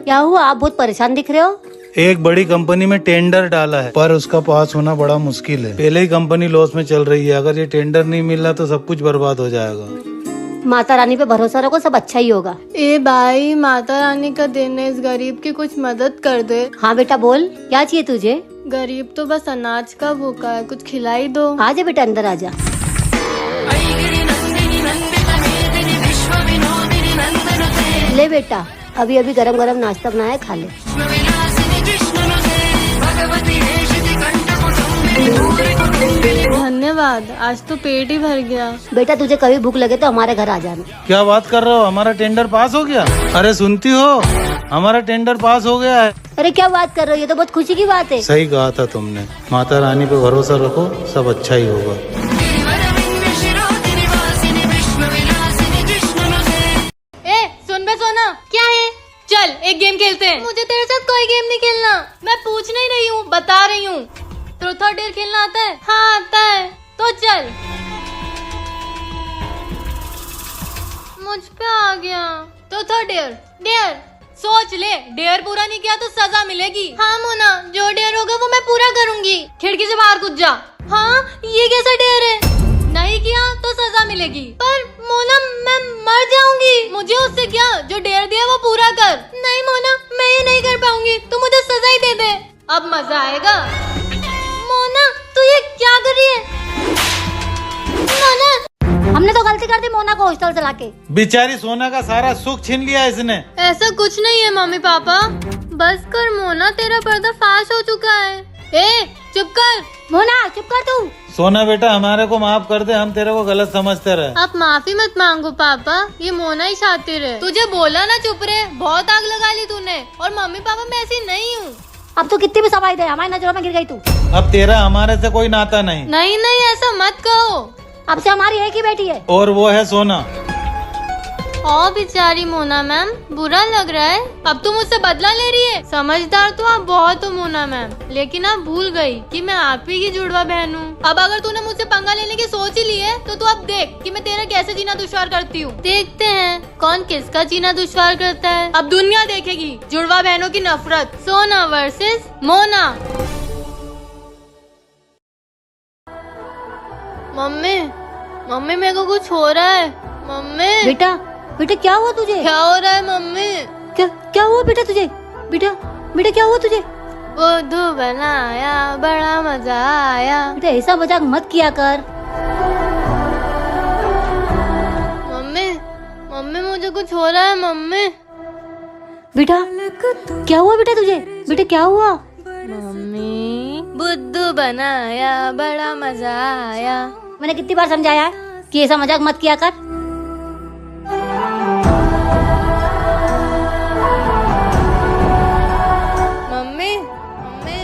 क्या हुआ, आप बहुत परेशान दिख रहे हो? एक बड़ी कंपनी में टेंडर डाला है पर उसका पास होना बड़ा मुश्किल है। पहले ही कंपनी लॉस में चल रही है, अगर ये टेंडर नहीं मिल रहा तो सब कुछ बर्बाद हो जाएगा। माता रानी पे भरोसा रखो, सब अच्छा ही होगा। ए भाई, माता रानी का दिन है, इस गरीब की कुछ मदद कर दे। हाँ बेटा बोल, क्या चाहिए तुझे? गरीब तो बस अनाज का भूखा है, कुछ खिलाई दो। आजा बेटा, अंदर आजा। ले बेटा, अभी अभी गरम गरम नाश्ता बनाया, खा ले। धन्यवाद, आज तो पेट ही भर गया। बेटा तुझे कभी भूख लगे तो हमारे घर आ जाना। क्या बात कर रहे हो, हमारा टेंडर पास हो गया? अरे सुनती हो, हमारा टेंडर पास हो गया है। अरे क्या बात कर रहे हो, ये तो बहुत खुशी की बात है। सही कहा था तुमने, माता रानी पे भरोसा रखो, सब अच्छा ही होगा। ए सुन बे सोना, क्या है? चल एक गेम खेलते हैं। मुझे तेरे साथ कोई गेम नहीं खेलना, मैं पूछ नहीं रही हूँ, बता रही हूँ। ट्रूथ और डेयर खेलना आता है? हाँ आता है, तो चल। मुझ पे आ गया। ट्रूथ और डेयर। डेयर सोच ले, डेयर पूरा नहीं किया तो सजा मिलेगी। हाँ मोना, जो डेयर होगा वो मैं पूरा करूंगी। खिड़की से बाहर कूद जा। हाँ ये कैसा डेयर है? नहीं किया तो सजा मिलेगी। पर मोना मैं मर जाऊंगी। मुझे उससे क्या, जो डेयर दिया वो पूरा कर। नहीं मोना, मैं ये नहीं कर पाऊंगी, तू मुझे सजा ही दे दे। अब मजा आएगा। मोना तू ये क्या कर रही है? मोना, हमने तो गलती कर दी मोना को हॉस्टल चला के। बेचारी सोना का सारा सुख छीन लिया इसने। ऐसा कुछ नहीं है मम्मी पापा, बस कर मोना, तेरा पर्दा फाश हो चुका है। ए चुप कर। मोना चुप कर तू। सोना बेटा, हमारे को माफ कर दे, हम तेरे को गलत समझते रहे। आप माफी मत मांगो पापा, ये मोना ही शातिर है। तुझे बोला ना चुप रहे, बहुत आग लगा ली तूने। और मम्मी पापा मैं ऐसी नहीं हूँ। अब तो कितनी भी सफाई दे, हमारी नजरों में गिर गई तू। अब तेरा हमारे से कोई नाता नहीं। नहीं नहीं ऐसा मत कहो। अब से हमारी एक ही बेटी है। और वो है सोना। ओ बेचारी मोना मैम, बुरा लग रहा है। अब तुम मुझसे बदला ले रही है। समझदार तो आप बहुत हो मोना मैम, लेकिन आप भूल गई कि मैं आप ही की जुड़वा बहन हूँ। अब अगर तूने मुझसे पंगा लेने की सोच ही ली है तो तू अब देख कि मैं तेरा कैसे जीना दुश्वार करती हूँ। देखते हैं कौन किसका जीना दुश्वार करता है। अब दुनिया देखेगी जुड़वा बहनों की नफरत। सोना वर्सेस मोना। मम्मी मम्मी मेरे को कुछ हो रहा है। मम्मी बेटा बेटा क्या हुआ तुझे? क्या हो रहा है मम्मी? क्या हुआ बेटा तुझे? बेटा बेटा क्या हुआ तुझे? बुद्धू बनाया, बड़ा मजा आया। बेटा ऐसा मजाक मत किया कर। मम्मी मम्मी मुझे कुछ हो रहा है मम्मी। बेटा क्या हुआ बेटा तुझे? बेटा क्या हुआ? मम्मी बुद्धू बनाया, बड़ा मजा आया। मैंने कितनी बार समझाया है कि ऐसा मजाक मत किया कर। मम्मी मम्मी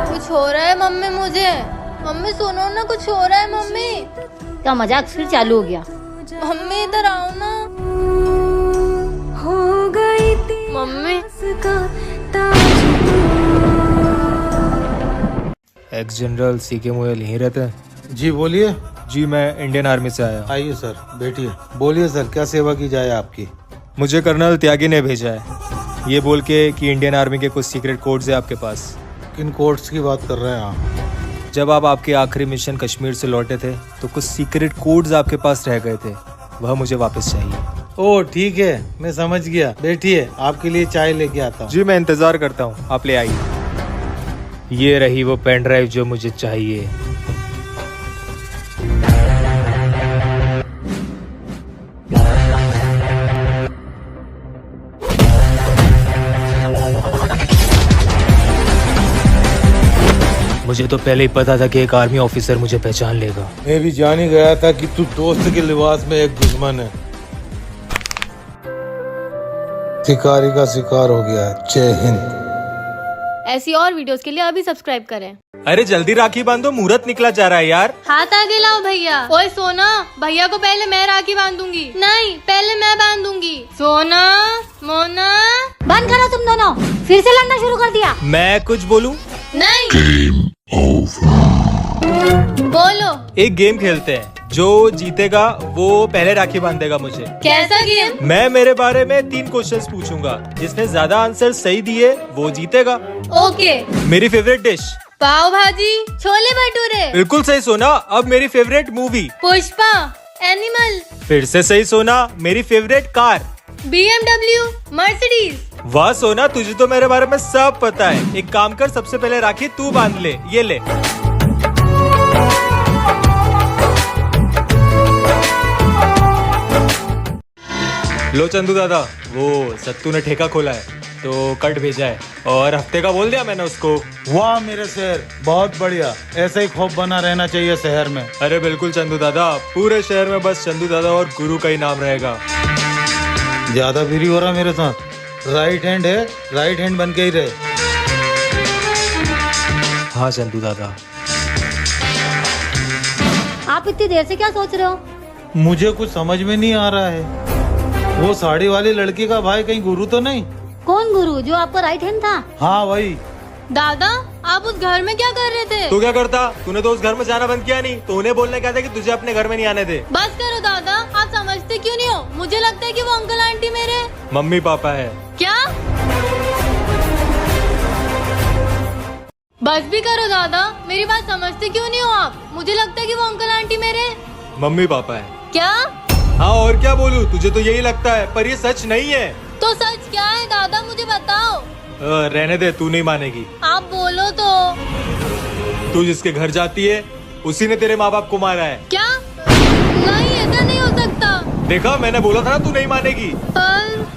कुछ हो रहा है मम्मी मुझे। मम्मी सुनो ना, कुछ हो रहा है मम्मी। क्या मजाक फिर चालू हो गया? मम्मी इधर आओ ना। हो गई mummy. Ex general C K Moyal यहीं रहते हैं? जी बोलिए। जी मैं इंडियन आर्मी से आया। आइए सर, बैठिए। बोलिए सर, क्या सेवा की जाए आपकी? मुझे कर्नल त्यागी ने भेजा है, ये बोल के कि इंडियन आर्मी के कुछ सीक्रेट कोड्स है आपके पास। किन कोड्स की बात कर रहे हैं आप? जब आप आपके आखिरी मिशन कश्मीर से लौटे थे तो कुछ सीक्रेट कोड्स आपके पास रह गए थे, वह मुझे वापस चाहिए। ओह ठीक है, मैं समझ गया। बैठिए, आपके लिए चाय लेके आता हूँ। जी मैं इंतजार करता हूँ, आप ले आइए। ये रही वो पेन ड्राइव जो मुझे चाहिए। मुझे तो पहले ही पता था कि एक आर्मी ऑफिसर मुझे पहचान लेगा। मैं भी जान ही गया था कि तू दोस्त के लिबास में एक दुश्मन है। शिकारी का शिकार हो गया है। जय हिंद। ऐसी और वीडियोस के लिए अभी सब्सक्राइब करें। अरे जल्दी राखी बांधो, मुहूर्त निकला जा रहा है यार। हाथ आगे लाओ भैया। ओए सोना, भैया को पहले मैं राखी बांधूंगी। नहीं पहले मैं बांधूंगी। सोना मोना बंद करो तुम दोनों, फिर से लड़ना शुरू कर दिया। मैं कुछ बोलूं? नहीं बोलो। एक गेम खेलते हैं, जो जीतेगा वो पहले राखी बांधेगा मुझे। कैसा गेम? मैं मेरे बारे में 3 क्वेश्चंस पूछूंगा, जिसने ज्यादा आंसर सही दिए वो जीतेगा। ओके। मेरी फेवरेट डिश? पाव भाजी, छोले भटूरे। बिल्कुल सही सोना। अब मेरी फेवरेट मूवी? पुष्पा। एनिमल। फिर से सही सोना। मेरी फेवरेट कार? BMW, Mercedes. वाह सोना, तुझे तो मेरे बारे में सब पता है। एक काम कर, सबसे पहले राखी तू बांध ले। ये ले। लो चंदू दादा, वो सत्तू ने ठेका खोला है तो कट भेजा है और हफ्ते का बोल दिया मैंने उसको। वाह मेरे शहर, बहुत बढ़िया। ऐसा ही खौफ बना रहना चाहिए शहर में। अरे बिल्कुल चंदू दादा, पूरे शहर में बस चंदू दादा और गुरु का ही नाम रहेगा। ज्यादा फ्री हो रहा मेरे साथ। राइट हैंड है, राइट हैंड बन के ही रहे। हाँ चंदू दादा। आप इतनी देर से क्या सोच रहे हो? मुझे कुछ समझ में नहीं आ रहा है। वो साड़ी वाली लड़की का भाई कहीं गुरु तो नहीं? कौन गुरु? जो आपका राइट हैंड था? हाँ वही। दादा, आप उस घर में क्या कर रहे थे? तू क्या करता? तूने तो उस घर में जाना बंद किया नहीं, तो उन्हें बोलने क्या था कि तुझे अपने घर में नहीं आने दे। बस करो दादा, आप समझते क्यों नहीं हो? मुझे लगता है कि वो अंकल आंटी मेरे मम्मी पापा है। क्या? बस भी करो दादा, मेरी बात समझते क्यों नहीं हो आप? मुझे लगता है कि वो अंकल आंटी मेरे मम्मी पापा है। क्या? हाँ और क्या बोलूं, तुझे तो यही लगता है, पर ये सच नहीं है। तो सच क्या है दादा, मुझे बताओ। रहने दे, तू नहीं मानेगी। आप बोलो तो। तू जिसके घर जाती है उसी ने तेरे माँ बाप को मारा है। क्या? नहीं, ऐसा नहीं हो सकता। देखा, मैंने बोला था ना तू नहीं मानेगी। पर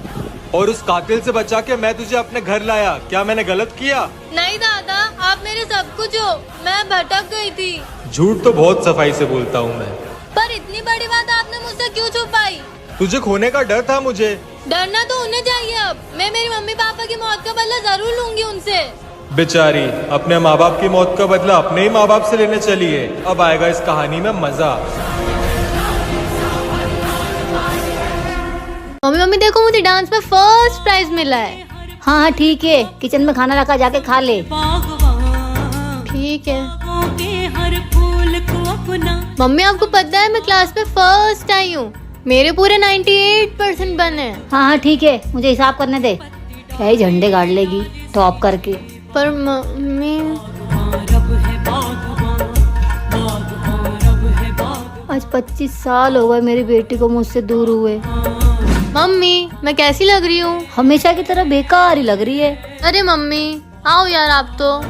और उस कातिल से बचा के मैं तुझे अपने घर लाया, क्या मैंने गलत किया? नहीं दादा, आप मेरे सब कुछ हो। मैं भटक गई थी। झूठ तो बहुत सफाई से बोलता हूँ मैं। पर इतनी बड़ी बात आपने मुझसे क्यों छुपाई? तुझे खोने का डर था मुझे। डरना तो उन्हें चाहिए। अब मैं मेरी मम्मी पापा की मौत का बदला जरूर लूंगी उनसे। बेचारी अपने माँ बाप की मौत का बदला अपने ही माँ बाप से लेने चली है। अब आएगा इस कहानी में मजा। मम्मी देखो, मुझे डांस में फर्स्ट प्राइज मिला है। हाँ हाँ ठीक है, किचन में खाना रखा, जाके खा ले। ठीक है। मम्मी आपको पता है मैं क्लास में फर्स्ट आई हूँ। मेरे पूरे 98% बने। हाँ हाँ ठीक है, मुझे हिसाब करने दे। क्या ही झंडे गाड़ लेगी टॉप करके। पर मम्मी, आज 25 साल हो गए मेरी बेटी को मुझसे दूर हुए। मम्मी मैं कैसी लग रही हूँ? हमेशा की तरह बेकार ही लग रही है। अरे मम्मी आओ यार आप तो।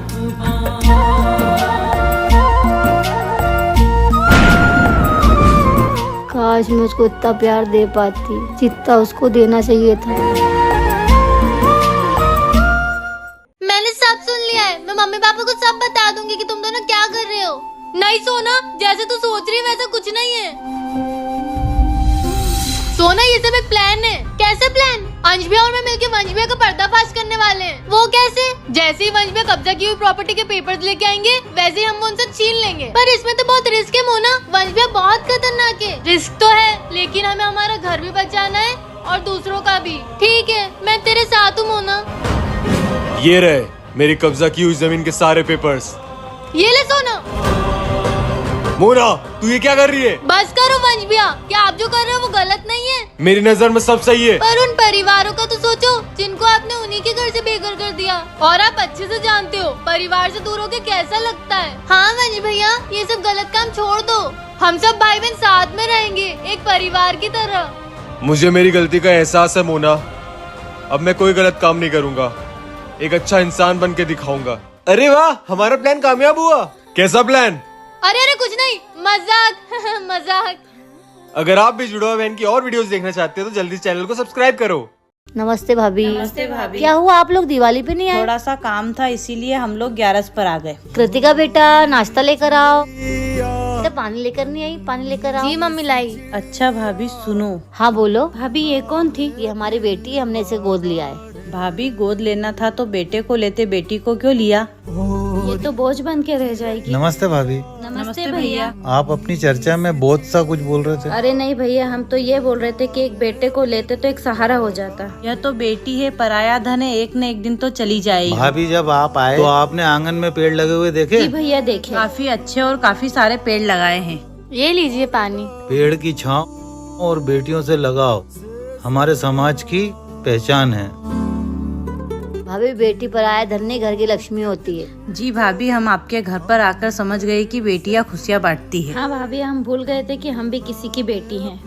काश मैं उसको इतना प्यार दे पाती जितना उसको देना चाहिए था। मैंने सब सुन लिया है। मैं मम्मी पापा को सब बता दूंगी कि तुम दोनों क्या कर रहे हो। नहीं सोना, जैसे तू सोच रही है वैसा कुछ नहीं है। सोना, ये सब एक प्लान है। कैसे प्लान? अंश भैया और मैं मिलकर वंश भैया का पर्दाफाश करने वाले हैं। वो कैसे? जैसे ही वंश भैया कब्जा की हुई प्रॉपर्टी के पेपर्स लेके आएंगे, वैसे ही हम उनसे छीन लेंगे। पर इसमें तो बहुत रिस्क है मोना। वंश भैया बहुत खतरनाक है। रिस्क तो है, लेकिन हमें हमारा घर भी बचाना है और दूसरों का भी। ठीक है, मैं तेरे साथ हूँ मोना। ये रहे मेरी कब्जा की हुई जमीन के सारे पेपर्स। ये ले सोना। मोना, तू ये क्या कर रही है? बस करो वंश भैया, क्या आप जो कर रहे हो वो गलत नहीं है। मेरी नजर में सब सही है। पर उन परिवारों का तो सोचो जिनको आपने उन्हीं के घर से बेघर कर दिया। और आप अच्छे से जानते हो परिवार से दूर होके कैसा लगता है। हाँ वंश भैया, ये सब गलत काम छोड़ दो। हम सब भाई बहन साथ में रहेंगे, एक परिवार की तरह। मुझे मेरी गलती का एहसास है मोना। अब मैं कोई गलत काम नहीं करूँगा, एक अच्छा इंसान बन के दिखाऊंगा। अरे वाह, हमारा प्लान कामयाब हुआ। कैसा प्लान? अरे अरे कुछ नहीं, मजाक मजाक। अगर आप भी जुड़वा बहन की और वीडियोस देखना चाहते हो तो जल्दी चैनल को सब्सक्राइब करो। नमस्ते भाभी। नमस्ते भाभी। क्या हुआ, आप लोग दिवाली पे नहीं आए? थोड़ा सा काम था इसीलिए हम लोग 11 पर आ गए। कृतिका बेटा नाश्ता लेकर आओ। बेटा पानी लेकर नहीं आई, पानी लेकर आओ। जी मम्मी लाई। अच्छा भाभी सुनो। हाँ बोलो। भाभी ये कौन थी? ये हमारी बेटी है, हमने इसे गोद लिया है। भाभी गोद लेना था तो बेटे को लेते, बेटी को क्यों लिया? ये तो बोझ बन के रह जाएगी। नमस्ते भाभी। नमस्ते भैया। आप अपनी चर्चा में बहुत सा कुछ बोल रहे थे। अरे नहीं भैया, हम तो ये बोल रहे थे कि एक बेटे को लेते तो एक सहारा हो जाता। यह तो बेटी है, पराया धन है, एक न एक दिन तो चली जाएगी। भाभी जब आप आए तो आपने आंगन में पेड़ लगे हुए देखे? जी भैया देखे। काफी अच्छे और काफी सारे पेड़ लगाए हैं। ये लीजिए पानी। पेड़ की छांव और बेटियों से लगाव हमारे समाज की पहचान है। भाभी, बेटी पर आए धन्य घर की लक्ष्मी होती है। जी भाभी, हम आपके घर पर आकर समझ गए कि बेटियां खुशियां बांटती है। हाँ भाभी, हम भूल गए थे कि हम भी किसी की बेटी हैं।